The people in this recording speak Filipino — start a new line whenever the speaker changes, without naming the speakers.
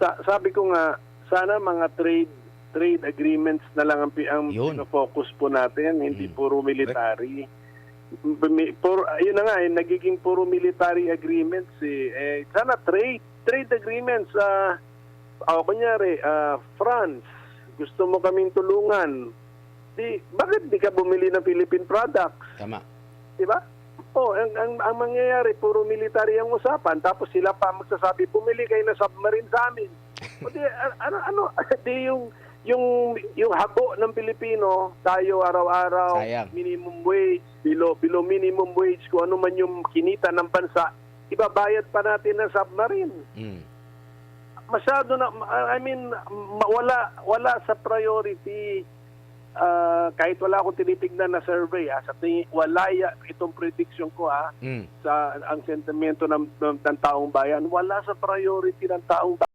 sabi ko nga, sana mga trade agreements na lang ang
Yun.
focus po natin, hindi puro military. Yun na nga, nagiging puro military agreements. Sana trade agreements. Kunyari, France, gusto mo kaming tulungan. Bakit di ka bumili ng Philippine products?
Tama.
Diba? Ang mangyayari, puro military ang usapan, tapos sila pa magsasabi, pumili kayo na submarine sa amin. O di, di yung habo ng Pilipino, tayo araw-araw,
Sayang.
minimum wage, below minimum wage, kung ano man yung kinita ng bansa, ibabayad pa natin ng submarine. Masyado na, wala sa priority. Kahit wala akong tinitignan na survey, sa tingin, wala itong prediction ko sa ang sentimento ng taong bayan, wala sa priority ng taong bayan.